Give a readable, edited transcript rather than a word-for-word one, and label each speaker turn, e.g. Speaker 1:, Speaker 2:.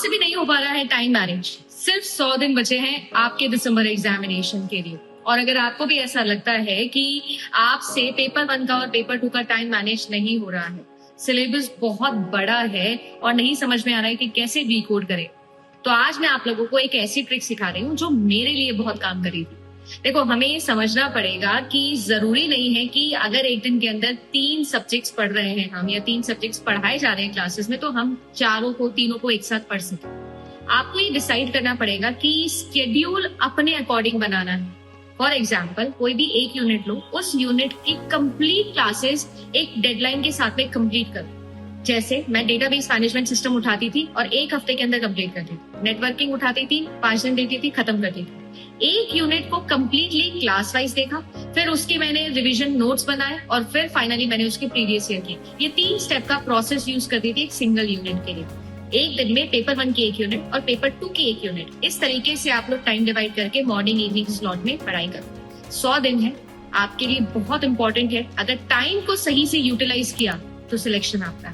Speaker 1: आपसे भी नहीं हो पा रहा है टाइम मैनेज, सिर्फ 100 दिन बचे हैं आपके दिसंबर एग्जामिनेशन के लिए, और अगर आपको भी ऐसा लगता है कि आपसे पेपर 1 का और पेपर 2 का टाइम मैनेज नहीं हो रहा है, सिलेबस बहुत बड़ा है और नहीं समझ में आ रहा है कि कैसे डिकोड करें, तो आज मैं आप लोगों को एक ऐसी ट्रिक सिखा रही हूँ जो मेरे लिए बहुत काम करी थी। देखो, हमें ये समझना पड़ेगा कि जरूरी नहीं है कि अगर एक दिन के अंदर 3 सब्जेक्ट्स पढ़ रहे हैं हम, या 3 सब्जेक्ट्स पढ़ाए जा रहे हैं क्लासेस में, तो हम तीनों को एक साथ पढ़ सकें। आपको ये डिसाइड करना पड़ेगा कि स्केड्यूल अपने अकॉर्डिंग बनाना है। फॉर एग्जाम्पल, कोई भी एक यूनिट लो, उस यूनिट की कंप्लीट क्लासेस एक डेडलाइन के साथ में कंप्लीट करो। जैसे मैं डेटाबेस मैनेजमेंट सिस्टम उठाती थी और 1 हफ्ते के अंदर कंप्लीट करती थी, नेटवर्किंग उठाती थी 5 दिन देती थी, खत्म करती थी। एक यूनिट को कंप्लीटली क्लास वाइज देखा, फिर उसके मैंने रिवीजन नोट्स बनाए और फिर फाइनली मैंने उसके प्रीवियस ईयर की। ये 3 स्टेप का प्रोसेस यूज करती थी एक सिंगल यूनिट के लिए। एक दिन में पेपर 1 की 1 यूनिट और पेपर 2 की 1 यूनिट, इस तरीके से आप लोग टाइम डिवाइड करके मॉर्निंग इवनिंग स्लॉट में पढ़ाई करो। 100 दिन है, आपके लिए बहुत इंपॉर्टेंट है। अगर टाइम को सही से यूटिलाइज किया तो सिलेक्शन आपका है।